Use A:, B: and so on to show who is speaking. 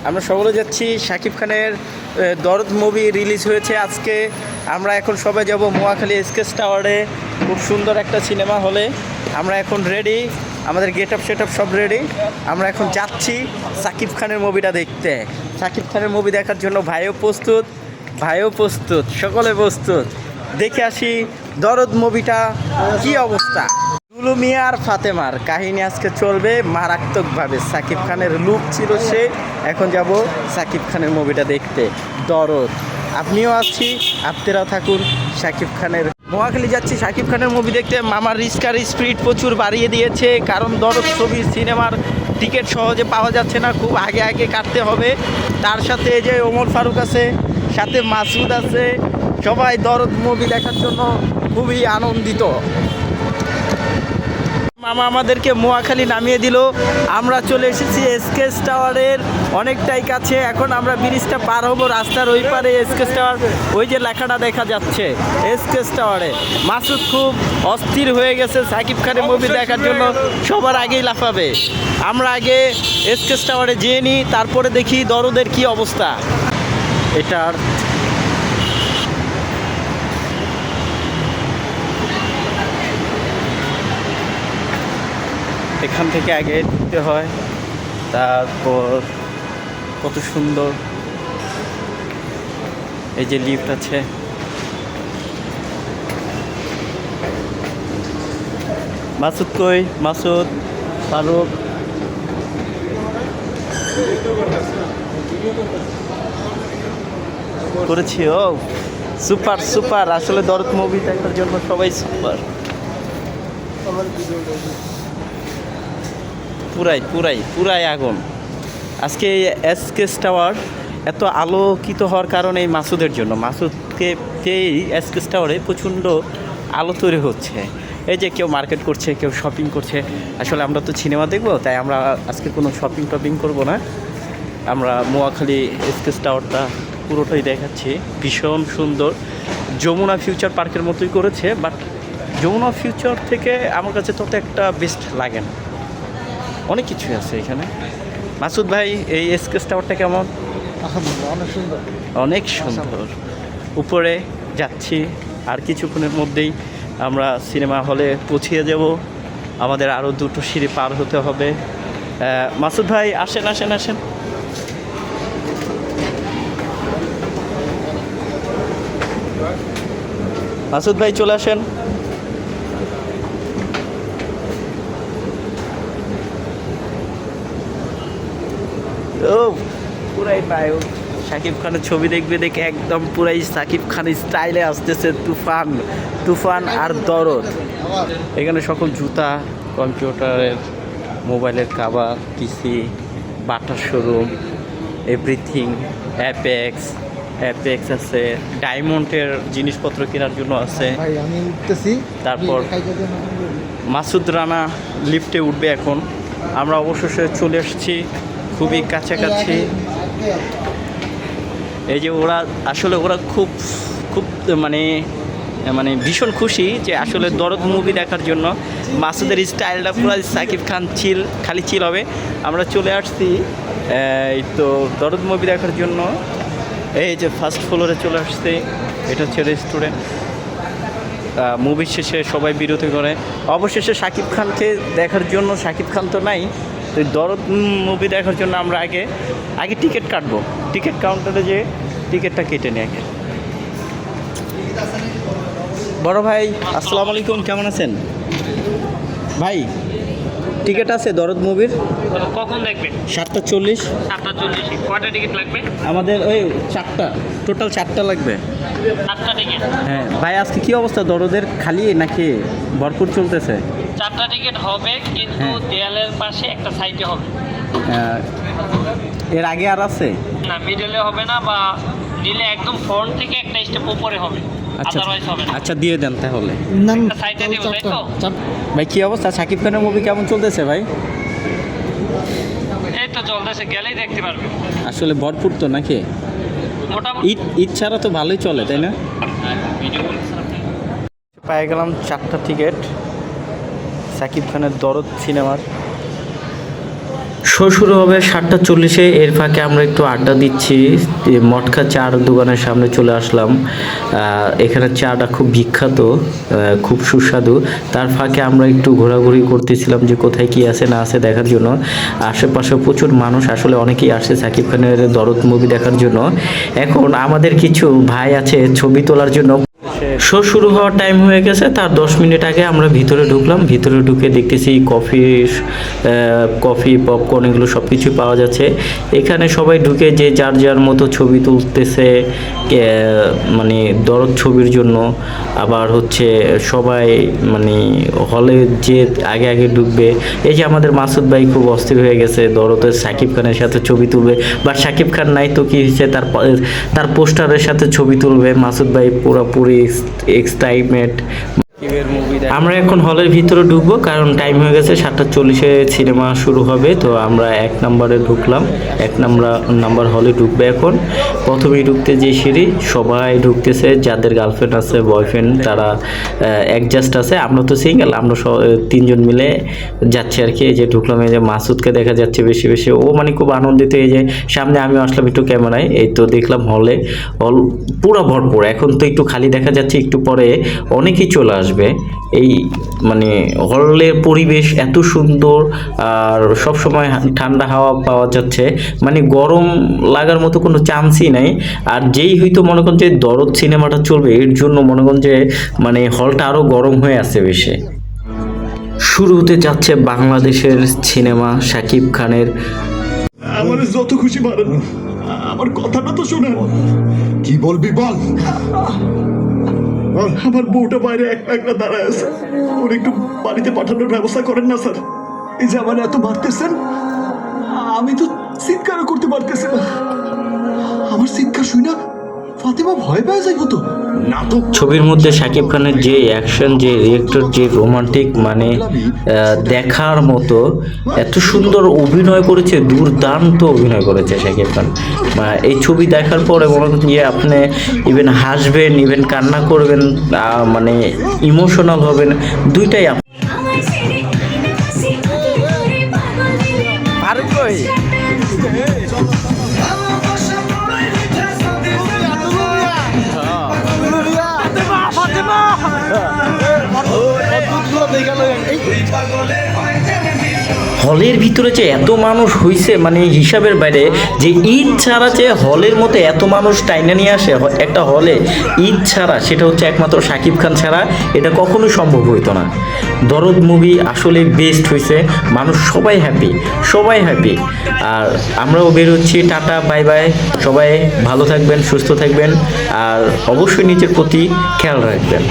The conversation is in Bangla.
A: আমরা সকলে যাচ্ছি শাকিব খানের দরদ মুভি রিলিজ হয়েছে আজকে। আমরা এখন সবাই যাব মহাখালী এসকেস টাওয়ারে, খুব সুন্দর একটা সিনেমা হলে। আমরা এখন রেডি, আমাদের গেট আপ সেট আপ সব রেডি। আমরা এখন যাচ্ছি শাকিব খানের মুভিটা দেখতে। শাকিব খানের মুভি দেখার জন্য ভাইও প্রস্তুত, সকলে প্রস্তুত। দেখে আসি দরদ মুভিটা কি অবস্থা। দুলু মিয়া আর ফাতেমার কাহিনী আজকে চলবে মারাত্মকভাবে। শাকিব খানের লুক ছিল সে, এখন যাব শাকিব খানের মুভিটা দেখতে দরদ। আপনিও আছি, আপনারাও থাকুন শাকিব খানের। মহাখালী যাচ্ছি শাকিব খানের মুভি দেখতে। মামার রিস্কার স্পিড প্রচুর বাড়িয়ে দিয়েছে, কারণ দরদ ছবির সিনেমার টিকিট সহজে পাওয়া যাচ্ছে না, খুব আগে কাটতে হবে। তার সাথে এই যে ওমর ফারুক আছে, সাথে মাসুদ আছে, সবাই দরদ মুভি দেখার জন্য খুবই আনন্দিত। মামা আমাদেরকে মহাখালী নামিয়ে দিল। আমরা চলে এসেছি এসকেস টাওয়ারের অনেকটাই কাছে। এখন আমরা ব্রিজটা পার হবো, রাস্তার ওই পারে এসকেস টাওয়ার। ওই যে লেখাটা দেখা যাচ্ছে এসকেস টাওয়ারে। মাসুদ খুব অস্থির হয়ে গেছে শাকিব খানের মুভি দেখার জন্য, সবার আগেই লাফাবে। আমরা আগে এসকেস টাওয়ারে যেয়ে নিই, তারপরে দেখি দরদের কি অবস্থা। এটার এখান থেকে আগে ঢুকতে হয়, তারপর কত সুন্দর এই যে লিফট আছে। মাসুদ কই? মাসুদ, ফারুক করেছি। ও সুপার, আসলে দরদ মুভি দেখার জন্য সবাই সুপার। পুরাই আগুন। আজকে এই এসকেস টাওয়ার এত আলোকিত হওয়ার কারণে এই মাসুদের জন্য। মাসুদকে এই এসকেস টাওয়ারে প্রচণ্ড আলো তৈরি হচ্ছে। এই যে কেউ মার্কেট করছে, কেউ শপিং করছে। আসলে আমরা তো সিনেমা দেখবো, তাই আমরা আজকে কোনো শপিং করবো না। আমরা মহাখালী এসকেস টাওয়ারটা পুরোটাই দেখাচ্ছি। ভীষণ সুন্দর, যমুনা ফিউচার পার্কের মতোই করেছে, বাট যমুনা ফিউচার থেকে আমার কাছে তত একটা বেস্ট লাগে না। অনেক কিছুই আছে এখানে। মাসুদ ভাই, এই এসকেস টাওয়ারটা কেমন? অনেক সুন্দর। উপরে যাচ্ছি, আর কিছুক্ষণের মধ্যেই আমরা সিনেমা হলে পৌঁছে যাব। আমাদের আরও দুটো সিঁড়ি পার হতে হবে। মাসুদ ভাই আসেন। মাসুদ ভাই চলে আসেন। ও পুরাই পায় শাকিব খানের ছবি দেখে একদম পুরাই শাকিব খানের স্টাইলে আসতেছে তুফান আর দরদ। এখানে সকল জুতা, কম্পিউটারের, মোবাইলের কাভার, পিসি, বাটার শোরুম, এভরিথিং। অ্যাপেক্স আছে, ডায়মন্ডের জিনিসপত্র কেনার জন্য আছে। তারপর মাসুদ রানা লিফটে উঠবে এখন। আমরা অবশেষে চলে এসেছি খুবই কাছাকাছি। এই যে ওরা খুব মানে ভীষণ খুশি যে আসলে দরদ মুভি দেখার জন্য। মাসুদের স্টাইলটা পুরো শাকিব খান খালি চিল হবে। আমরা চলে আসছি এই তো দরদ মুভি দেখার জন্য। এই যে ফার্স্ট ফ্লোরে চলে আসছে, এটা হচ্ছে রেস্টুরেন্ট। মুভির শেষে সবাই বিরতি করে। অবশেষে শাকিব খানকে দেখার জন্য, শাকিব খান তো নাই, তো দরদ মুভি দেখার জন্য আমরা আগে টিকিট কাটবো। টিকিট কাউন্টারে যে টিকিটটা কেটে নিই আগে। বড় ভাই আসসালামু আলাইকুম, কেমন আছেন ভাই? টিকিট আছে দরদ মুভির?
B: কখন দেখবেন?
A: 7:40।
B: 7:40। কয়টা টিকিট লাগবে?
A: আমাদের ওই 4টা, টোটাল 4টা লাগবে।
B: 4টা টিকিট?
A: হ্যাঁ ভাই, আজকে কি অবস্থা দরদের? খালি নাকি ভরপুর চলতেছে?
B: 4টা টিকিট হবে, কিন্তু দেয়ালের পাশে একটা সাইডে হবে।
A: এর আগে আর আছে
B: না, মিডলে হবে না, বা নিলে একদম ফ্রন্ট থেকে একটা স্টেপ উপরে হবে, আদারওয়াইজ হবে না।
A: আচ্ছা দিয়ে দেন তাহলে।
B: একটা সাইডে দিব, তাই তো?
A: ভাই কি অবস্থা, শাকিব খানের মুভি কেমন চলতেছে ভাই?
B: এই তো চলতেছে, গেলেই দেখতে পারবে।
A: আসলে ভরপুর তো নাকি?
B: মোটামুটি
A: ঈদ ছাড়া তো ভালোই চলে, তাই না? পেয়ে গেলাম 4টা টিকিট শাকিব খানের দরদ সিনেমার। শো শুরু হবে 7:40-এ। এর ফাঁকে আমরা একটু আড্ডা দিচ্ছি। মটকা চার দোকানের সামনে চলে আসলাম। এখানে চাটা খুব বিখ্যাত, খুব সুস্বাদু। তার ফাঁকে আমরা একটু ঘোরাঘুরি করতেছিলাম যে কোথায় কি আছে না আছে দেখার জন্য। আশেপাশে প্রচুর মানুষ, আসলে অনেকেই আসে সাকিব খানের দরদ মুভি দেখার জন্য। এখন আমাদের কিছু ভাই আছে ছবি তোলার জন্য। শো শুরু হওয়ার টাইম হয়ে গেছে, তার 10 মিনিট আগে আমরা ভিতরে ঢুকলাম। ভিতরে ঢুকে দেখতেছি কফি পপকর্ন এগুলো সব কিছুই পাওয়া যাচ্ছে। এখানে সবাই ঢুকে যে যার যার মতো ছবি তুলতেছে, মানে দরদ ছবির জন্য। আবার হচ্ছে সবাই মানে হলে যে আগে আগে ঢুকবে। এই যে আমাদের মাসুদ ভাই খুব অস্থির হয়ে গেছে, দরদের সাকিব খানের সাথে ছবি তুলবে। বাট সাকিব খান নাই তো কি হয়েছে, তার পোস্টারের সাথে ছবি তুলবে। মাসুদ ভাই পুরোপুরি এক্সাইটমেন্ট। আমরা এখন হলের ভিতরে ঢুকবো, কারণ টাইম হয়ে গেছে 7:40-এ সিনেমা শুরু হবে। তো আমরা 1 নম্বরে ঢুকলাম, 1 নাম্বার হলে ঢুকবে। এখন প্রথমেই ঢুকতে যে সিঁড়ি, সবাই ঢুকতেছে, যাদের গার্লফ্রেন্ড আছে বয়ফ্রেন্ড তারা অ্যাডজাস্ট আছে। আমরা তো সিঙ্গেল, আমরা 3জন মিলে যাচ্ছি আর কি। এই যে ঢুকলাম, এই যে মাসুদকে দেখা যাচ্ছে বেশি বেশি, ও মানে খুব আনন্দিত। এই যে সামনে আমি আসলাম একটু ক্যামেরায়, এই তো দেখলাম হল পুরো ভরপুর। এখন তো একটু খালি দেখা যাচ্ছে, একটু পরে অনেকেই চলে আসবে। এই মানে হলের পরিবেশ এত সুন্দর, আর সব সময় ঠান্ডা হাওয়া পাওয়া যাচ্ছে, মানে গরম লাগার মতো কোনো চান্সই নাই। আর যেই হয়তো মনে করেন যে দরদ সিনেমাটা চলবে, এর জন্য মনে করেন যে মানে হলটা আরো গরম হয়ে আছে বেশি। শুরু হতে যাচ্ছে বাংলাদেশের সিনেমা সাকিব খানের।
C: আমার যত খুশি মারেন, আমার কথাটা তো শোনেন। কি বলবি বল। আমার বউটা বাইরে একটা দাঁড়ায় আছে, ওর একটু বাড়িতে পাঠানোর ব্যবস্থা করেন না স্যার। এই যে আমার এত মারতেছেন, আমি তো চিৎকারও করতে পারতেছি না। আমার চিৎকার শুই না ফাতেমা ভয় পেয়ে যাইব তো।
A: ছবির মধ্যে সাকিব খানের যে অ্যাকশন, যে রিয়েক্টর, যে রোমান্টিক, মানে দেখার মতো এত সুন্দর অভিনয় করেছে, দুর্দান্ত অভিনয় করেছে সাকিব খান। এই ছবি দেখার পরে মনে হচ্ছে যে আপনি ইভেন হাসবেন, ইভেন কান্না করবেন, মানে ইমোশনাল হবেন, দুইটাই। হলের ভিতরে যে এত মানুষ হইছে, মানে হিসাবের বাইরে। যে ঈদ ছাড়া যে হলের মতো এত মানুষ টাইনা নিয়ে আসে একটা হলে, ঈদ ছাড়া, সেটা হচ্ছে একমাত্র সাকিব খান ছাড়া এটা কখনোই সম্ভব হইতো না। দরদ মুভি আসলে বেস্ট হয়েছে, মানুষ সবাই হ্যাপি, সবাই হ্যাপি। আর আমরাও বের হচ্ছি, টাটা বাই বাই। সবাই ভালো থাকবেন, সুস্থ থাকবেন, আর অবশ্যই নিজের প্রতি খেয়াল রাখবেন।